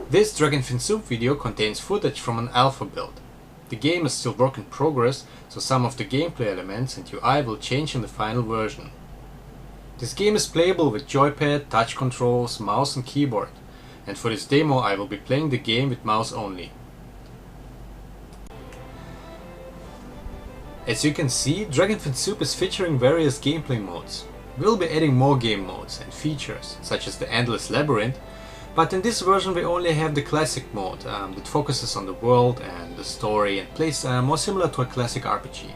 This Dragonfin Soup video contains footage from an alpha build. The game is still work in progress, so some of the gameplay elements and UI will change in the final version. This game is playable with joypad, touch controls, mouse and keyboard, and for this demo I will be playing the game with mouse only. As you can see, Dragonfin Soup is featuring various gameplay modes. We will be adding more game modes and features, such as the Endless Labyrinth, but in this version we only have the classic mode that focuses on the world and the story and plays more similar to a classic RPG.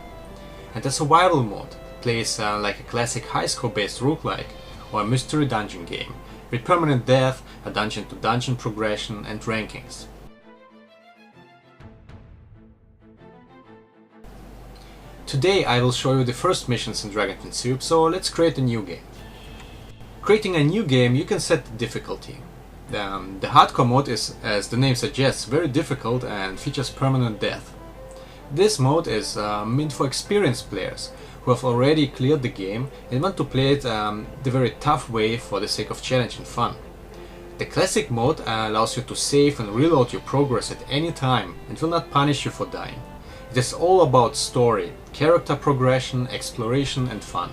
And the survival mode plays like a classic high score based roguelike or a mystery dungeon game, with permanent death, a dungeon to dungeon progression and rankings. Today I will show you the first missions in Dragonfin Soup, so let's create a new game. Creating a new game, you can set the difficulty. The hardcore mode is, as the name suggests, very difficult and features permanent death. This mode is meant for experienced players who have already cleared the game and want to play it the very tough way for the sake of challenge and fun. The classic mode allows you to save and reload your progress at any time and will not punish you for dying. It is all about story, character progression, exploration and fun.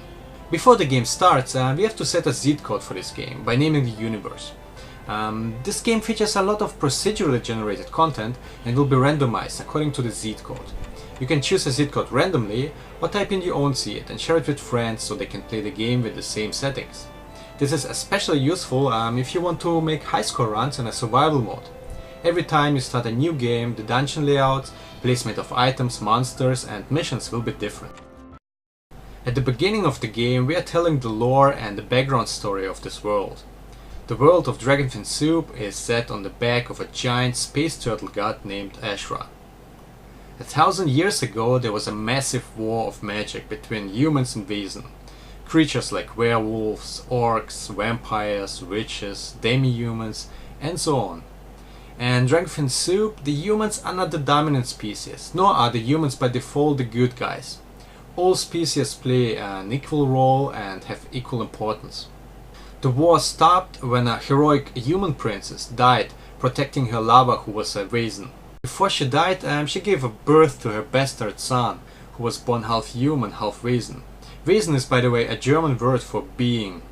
Before the game starts, we have to set a Z code for this game by naming the universe. This game features a lot of procedurally generated content and will be randomized according to the Z code. You can choose a Z code randomly or type in your own seed and share it with friends so they can play the game with the same settings. This is especially useful if you want to make high score runs in a survival mode. Every time you start a new game, the dungeon layouts, placement of items, monsters and missions will be different. At the beginning of the game we are telling the lore and the background story of this world. The world of Dragonfin Soup is set on the back of a giant space turtle god named Ashra. 1,000 years ago there was a massive war of magic between humans and Wesen. Creatures like werewolves, orcs, vampires, witches, demi-humans and so on. And Dragonfin Soup, the humans are not the dominant species, nor are the humans by default the good guys. All species play an equal role and have equal importance. The war stopped when a heroic human princess died protecting her lover who was a Wesen. Before she died, she gave birth to her bastard son, who was born half human, half Wesen. Wesen is, by the way, a German word for being.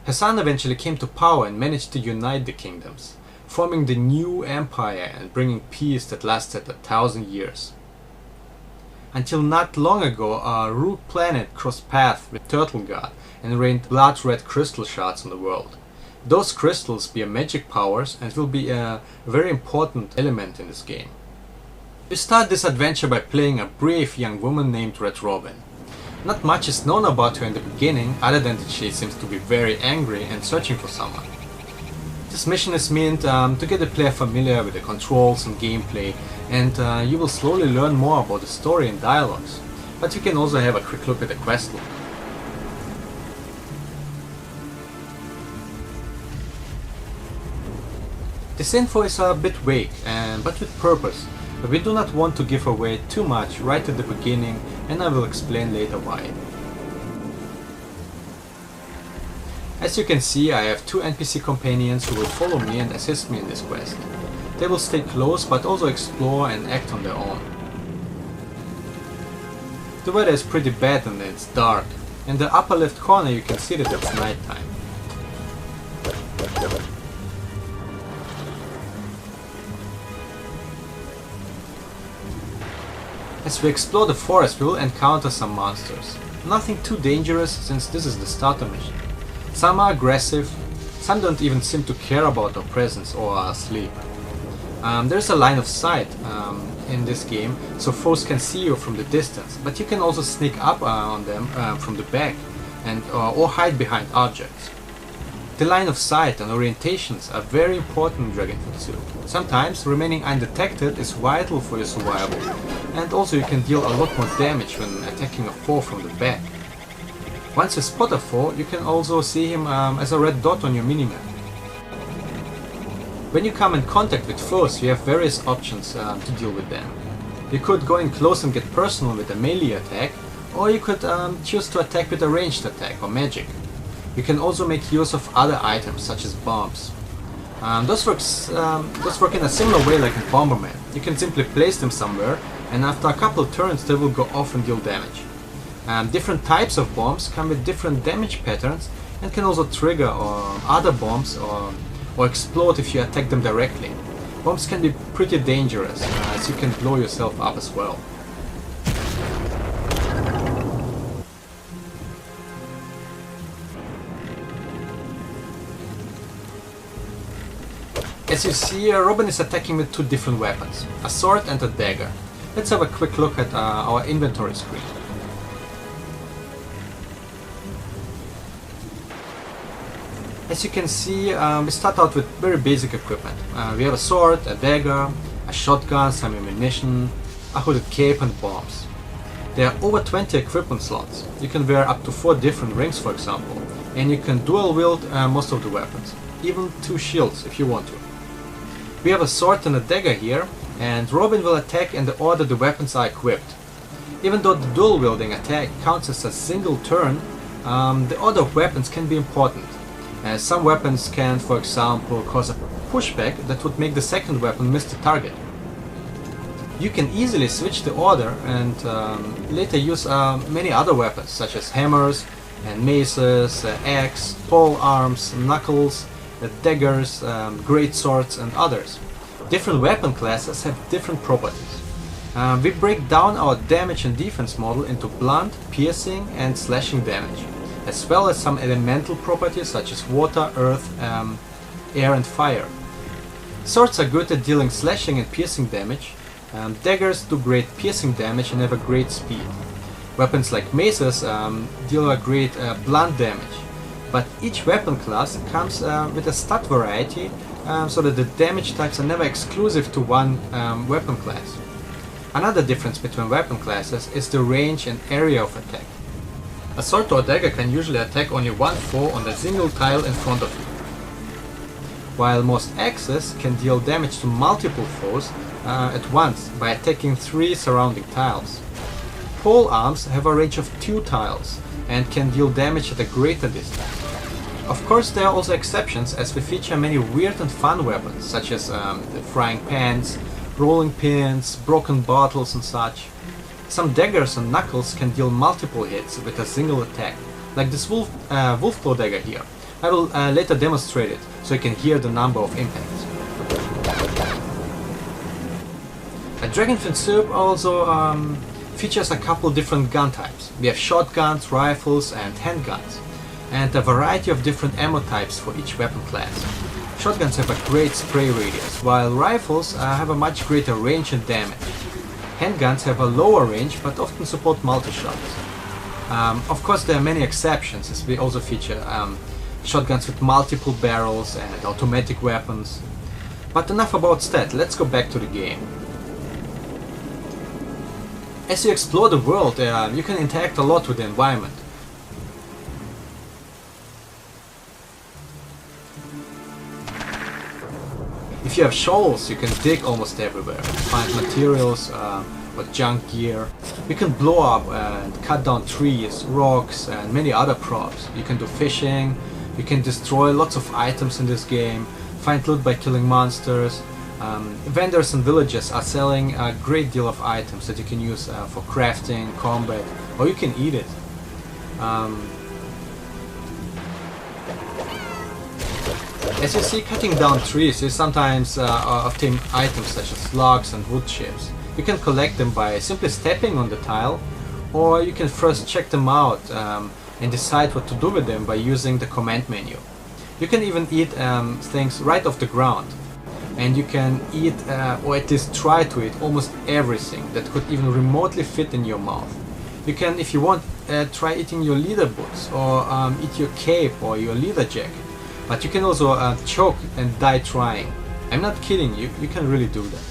Her son eventually came to power and managed to unite the kingdoms, forming the new empire and bringing peace that lasted 1,000 years. Until not long ago, a rogue planet crossed paths with Turtle God and rained blood-red crystal shards on the world. Those crystals bear magic powers and will be a very important element in this game. We start this adventure by playing a brave young woman named Red Robin. Not much is known about her in the beginning, other than that she seems to be very angry and searching for someone. This mission is meant to get the player familiar with the controls and gameplay, and you will slowly learn more about the story and dialogues, but you can also have a quick look at the quest log. This info is a bit vague, but with purpose, but we do not want to give away too much right at the beginning, and I will explain later why. As you can see, I have two NPC companions who will follow me and assist me in this quest. They will stay close but also explore and act on their own. The weather is pretty bad and it's dark. In the upper left corner you can see that it's nighttime. As we explore the forest we will encounter some monsters. Nothing too dangerous since this is the starter mission. Some are aggressive, some don't even seem to care about our presence or are asleep. There's a line of sight in this game, so foes can see you from the distance, but you can also sneak up on them from the back and or hide behind objects. The line of sight and orientations are very important in Dragonfin Soup. Sometimes remaining undetected is vital for your survival, and also you can deal a lot more damage when attacking a foe from the back. Once you spot a foe, you can also see him as a red dot on your minimap. When you come in contact with foes, you have various options to deal with them. You could go in close and get personal with a melee attack, or you could choose to attack with a ranged attack or magic. You can also make use of other items such as bombs. Those work in a similar way like in Bomberman. You can simply place them somewhere, and after a couple of turns they will go off and deal damage. Different types of bombs come with different damage patterns and can also trigger other bombs or explode if you attack them directly. Bombs can be pretty dangerous, as you can blow yourself up as well. As you see, Robin is attacking with two different weapons, a sword and a dagger. Let's have a quick look at our inventory screen. As you can see, we start out with very basic equipment. We have a sword, a dagger, a shotgun, some ammunition, a hooded cape and bombs. There are over 20 equipment slots. You can wear up to 4 different rings, for example, and you can dual wield most of the weapons, even 2 shields if you want to. We have a sword and a dagger here, and Robin will attack in the order the weapons are equipped. Even though the dual wielding attack counts as a single turn, the order of weapons can be important. Some weapons can, for example, cause a pushback that would make the second weapon miss the target. You can easily switch the order and later use many other weapons such as hammers and maces, axe, pole arms, knuckles, daggers, great swords and others. Different weapon classes have different properties. We break down our damage and defense model into blunt, piercing and slashing damage, as well as some elemental properties such as water, earth, air and fire. Swords are good at dealing slashing and piercing damage. Daggers do great piercing damage and have a great speed. Weapons like maces deal a great blunt damage. But each weapon class comes with a stat variety, so that the damage types are never exclusive to one weapon class. Another difference between weapon classes is the range and area of attack. A sword or dagger can usually attack only one foe on a single tile in front of you, while most axes can deal damage to multiple foes at once by attacking 3 surrounding tiles. Pole arms have a range of 2 tiles and can deal damage at a greater distance. Of course, there are also exceptions, as we feature many weird and fun weapons such as the frying pans, rolling pins, broken bottles and such. Some daggers and knuckles can deal multiple hits with a single attack, like this Wolfclaw dagger here. I will later demonstrate it, so you can hear the number of impacts. A Dragonfin Syrup also features a couple different gun types. We have shotguns, rifles and handguns, and a variety of different ammo types for each weapon class. Shotguns have a great spray radius, while rifles have a much greater range and damage. Handguns have a lower range but often support multi-shots. Of course, there are many exceptions, as we also feature shotguns with multiple barrels and automatic weapons. But enough about that, let's go back to the game. As you explore the world, you can interact a lot with the environment. If you have shovels, you can dig almost everywhere, find materials or junk gear. You can blow up and cut down trees, rocks and many other props. You can do fishing, you can destroy lots of items in this game, find loot by killing monsters. Vendors and villagers are selling a great deal of items that you can use for crafting, combat, or you can eat it. As you see, cutting down trees, you sometimes obtain items such as logs and wood chips. You can collect them by simply stepping on the tile, or you can first check them out and decide what to do with them by using the command menu. You can even eat things right off the ground, and you can eat, or at least try to eat, almost everything that could even remotely fit in your mouth. You can, if you want, try eating your leather boots, or eat your cape or your leather jacket. But you can also choke and die trying. I'm not kidding you, you can really do that.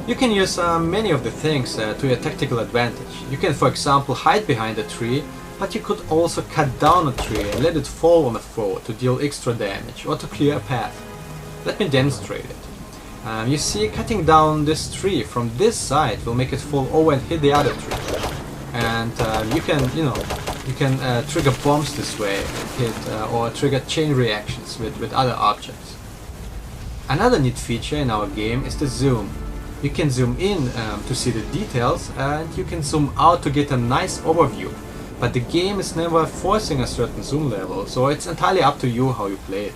You can use many of the things to your tactical advantage. You can, for example, hide behind a tree, but you could also cut down a tree and let it fall on a foe to deal extra damage or to clear a path. Let me demonstrate it. You see, cutting down this tree from this side will make it fall over and hit the other tree. And you can, You can trigger bombs this way, or trigger chain reactions with other objects. Another neat feature in our game is the zoom. You can zoom in to see the details, and you can zoom out to get a nice overview. But the game is never forcing a certain zoom level, so it's entirely up to you how you play it.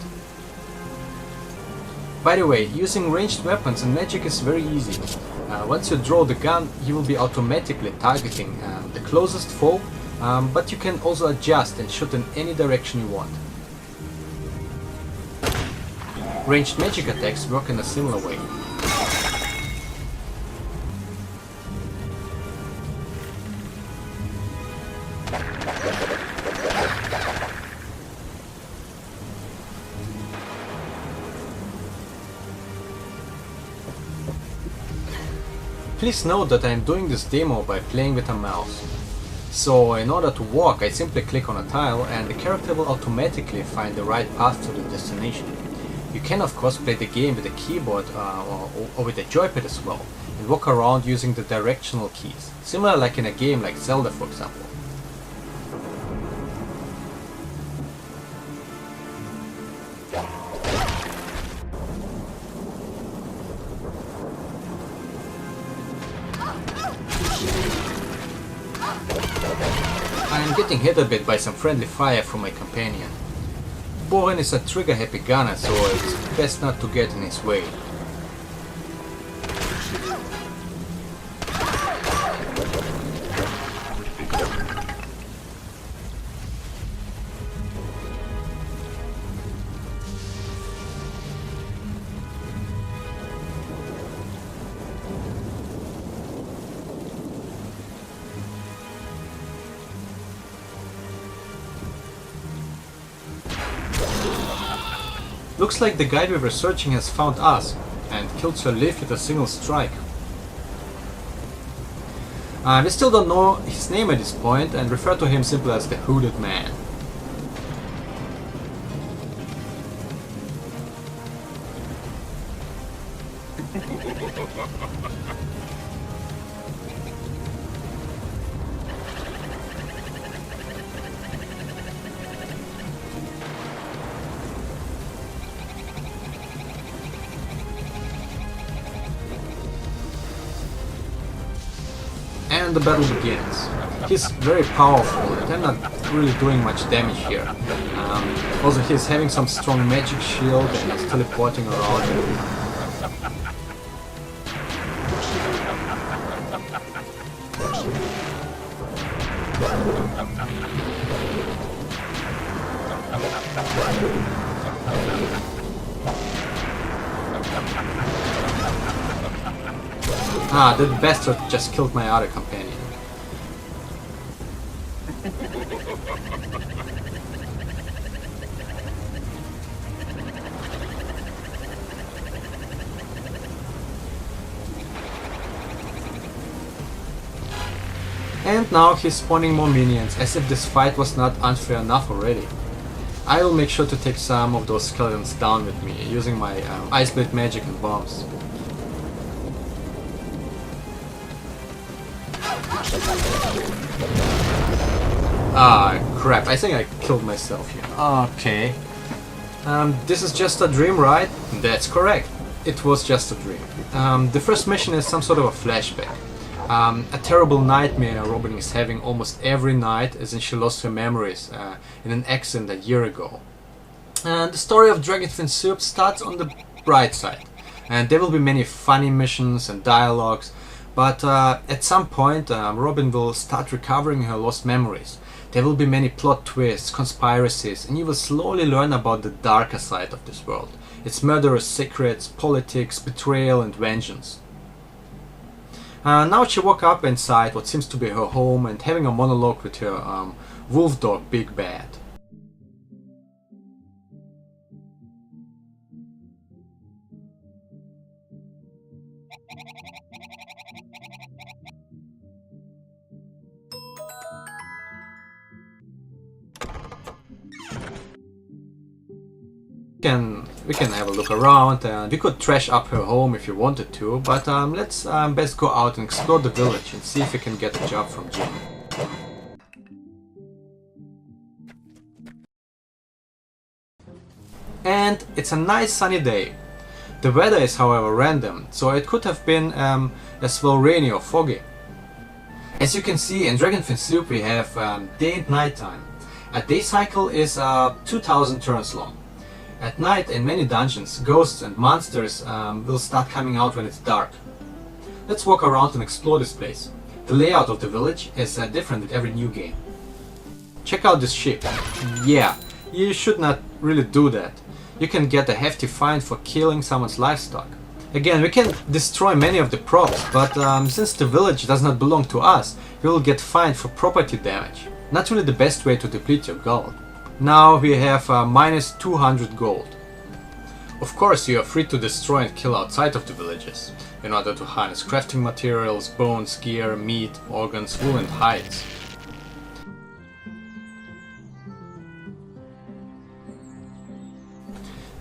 By the way, using ranged weapons and magic is very easy. Once you draw the gun, you will be automatically targeting the closest foe, but you can also adjust and shoot in any direction you want. Ranged magic attacks work in a similar way. Please note that I am doing this demo by playing with a mouse. So in order to walk, I simply click on a tile and the character will automatically find the right path to the destination. You can of course play the game with a keyboard or with a joypad as well, and walk around using the directional keys, similar like in a game like Zelda for example. I am getting hit a bit by some friendly fire from my companion. Boren is a trigger-happy gunner, so it's best not to get in his way. Looks like the guy we were searching has found us and killed Sir Liv with a single strike. We still don't know his name at this point and refer to him simply as the Hooded Man. And the battle begins. He's very powerful and I'm not really doing much damage here. Also he's having some strong magic shield and he's teleporting around. Ah, that bastard just killed my other companion. And now he's spawning more minions, as if this fight was not unfair enough already. I will make sure to take some of those skeletons down with me, using my Ice Blade magic and bombs. Ah, crap, I think I killed myself here. Okay. This is just a dream, right? That's correct. It was just a dream. The first mission is some sort of a flashback. A terrible nightmare Robin is having almost every night, as in she lost her memories in an accident a year ago. And the story of Dragonfin Soup starts on the bright side. And there will be many funny missions and dialogues, but at some point Robin will start recovering her lost memories. There will be many plot twists, conspiracies, and you will slowly learn about the darker side of this world. Its murderous secrets, politics, betrayal and vengeance. Now she woke up inside what seems to be her home and having a monologue with her wolf dog Big Bad. We can have a look around and we could trash up her home if you wanted to, but let's best go out and explore the village and see if we can get a job from Jim. And it's a nice sunny day. The weather is however random, so it could have been as well rainy or foggy. As you can see, in Dragonfin Soup we have day and night time. A day cycle is 2000 turns long. At night, in many dungeons, ghosts and monsters will start coming out when it's dark. Let's walk around and explore this place. The layout of the village is different with every new game. Check out this ship. Yeah, you should not really do that. You can get a hefty fine for killing someone's livestock. Again, we can destroy many of the props, but since the village does not belong to us, we will get fined for property damage. Not really the best way to deplete your gold. Now we have minus 200 gold. Of course, you are free to destroy and kill outside of the villages, in order to harness crafting materials, bones, gear, meat, organs, wool and hides.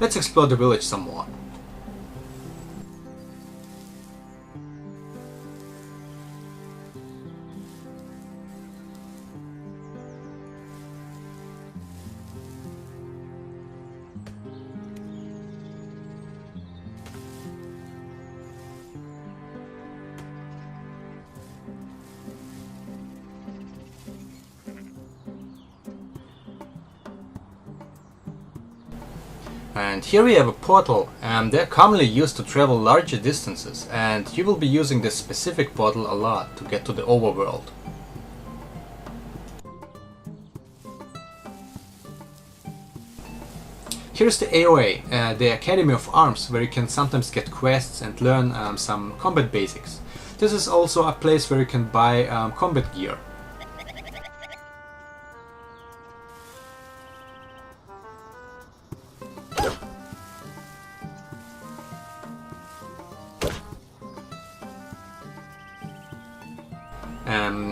Let's explore the village some more. And here we have a portal, and they're commonly used to travel larger distances, and you will be using this specific portal a lot to get to the overworld. Here's the AOA, the Academy of Arms, where you can sometimes get quests and learn some combat basics. This is also a place where you can buy combat gear.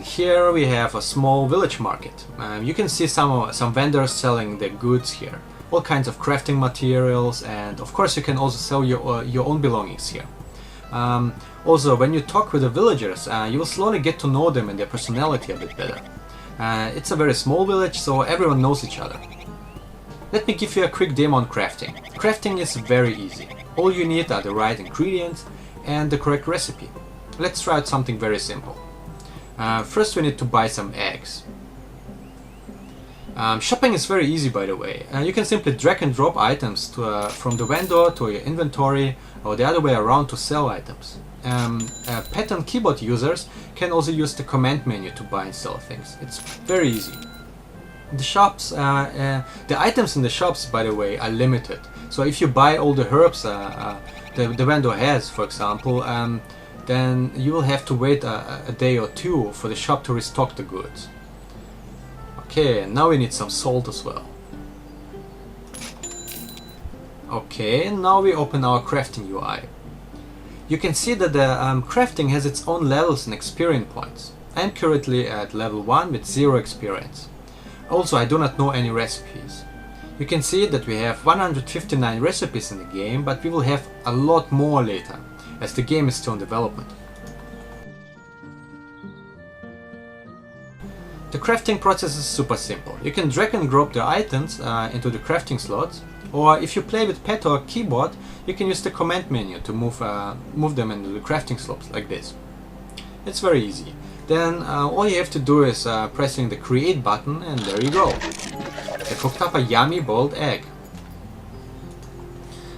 Here we have a small village market. You can see some vendors selling their goods here. All kinds of crafting materials, and of course you can also sell your own belongings here. Also, when you talk with the villagers, you will slowly get to know them and their personality a bit better. It's a very small village, so everyone knows each other. Let me give you a quick demo on crafting. Crafting is very easy. All you need are the right ingredients and the correct recipe. Let's try out something very simple. First we need to buy some eggs. Shopping is very easy, by the way. You can simply drag and drop items from the vendor to your inventory, or the other way around to sell items. Pattern keyboard users can also use the command menu to buy and sell things. It's very easy. The shops, the items in the shops, by the way, are limited. So if you buy all the herbs the vendor has, for example, then you will have to wait a day or two for the shop to restock the goods. Okay, now we need some salt as well. Okay, now we open our crafting UI. You can see that the crafting has its own levels and experience points. I am currently at level 1 with 0 experience. Also, I do not know any recipes. You can see that we have 159 recipes in the game, but we will have a lot more later, as the game is still in development. The crafting process is super simple. You can drag and drop the items into the crafting slots, or if you play with pad or keyboard, you can use the command menu to move them into the crafting slots like this. It's very easy. Then all you have to do is pressing the create button, and there you go. I cooked up a yummy boiled egg.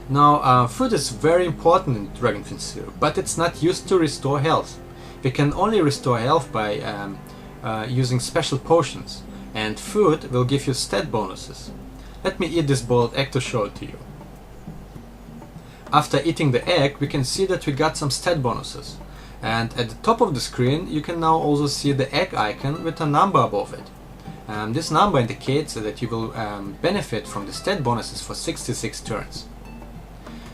Now, food is very important in Dragonfin Soup, but it's not used to restore health. We can only restore health by using special potions, and food will give you stat bonuses. Let me eat this boiled egg to show it to you. After eating the egg, we can see that we got some stat bonuses. And at the top of the screen, you can now also see the egg icon with a number above it. This number indicates that you will benefit from the stat bonuses for 66 turns.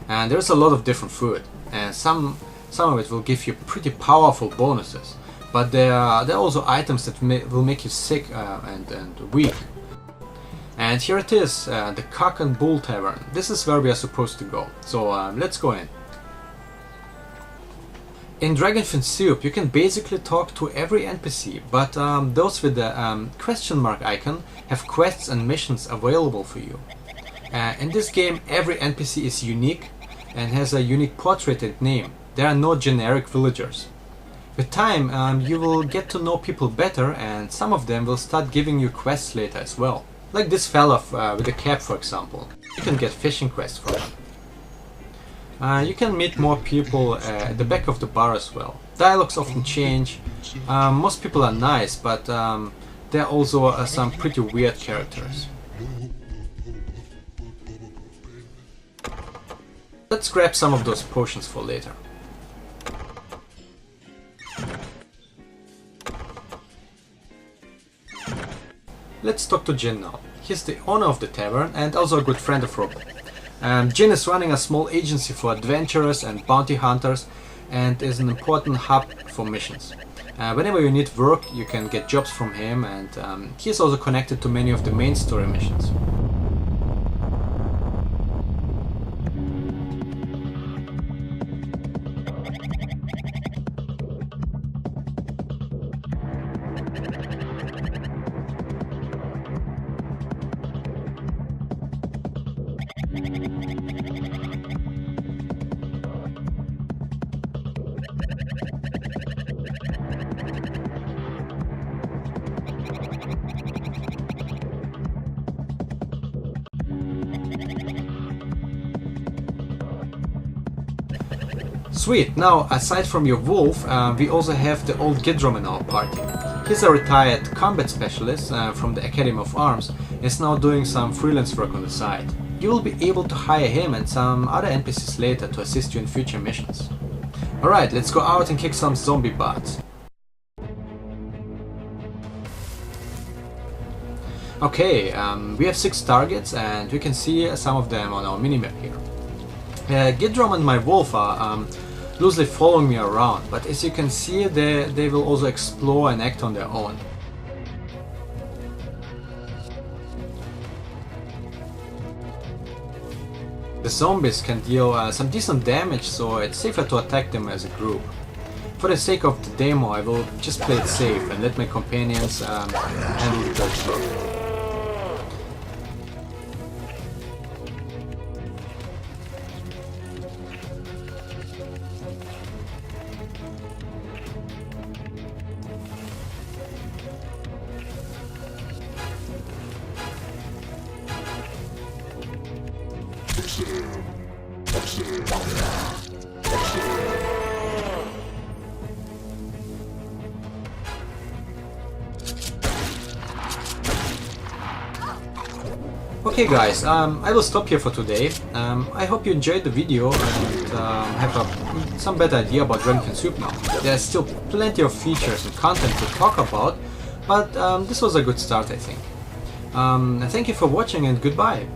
And there's a lot of different food, and some of it will give you pretty powerful bonuses, but there are also items that will make you sick and weak. And here it is, the Cock and Bull Tavern. This is where we are supposed to go, so let's go in. In Dragonfin Soup you can basically talk to every NPC, but those with the question mark icon have quests and missions available for you. In this game, every NPC is unique and has a unique portrait and name. There are no generic villagers. With time, you will get to know people better, and some of them will start giving you quests later as well. Like this fella with a cap, for example. You can get fishing quests from him. You can meet more people at the back of the bar as well. Dialogues often change. Most people are nice, but there are also some pretty weird characters. Let's grab some of those potions for later. Let's talk to Jin now. He's the owner of the tavern and also a good friend of Robert. Jin is running a small agency for adventurers and bounty hunters and is an important hub for missions. Whenever you need work, you can get jobs from him, and he is also connected to many of the main story missions. Sweet, now aside from your wolf, we also have the old Gidrom in our party. He's a retired combat specialist from the Academy of Arms and is now doing some freelance work on the side. You will be able to hire him and some other NPCs later to assist you in future missions. Alright, let's go out and kick some zombie butts. Okay, we have 6 targets and we can see some of them on our minimap here. Gidrom and my wolf are loosely following me around, but as you can see, they will also explore and act on their own. The zombies can deal some decent damage, so it's safer to attack them as a group. For the sake of the demo, I will just play it safe and let my companions handle the dirt work. Okay guys, I will stop here for today. I hope you enjoyed the video and have some better idea about Dragonfin Soup now. There's still plenty of features and content to talk about, but this was a good start, I think. Thank you for watching and goodbye.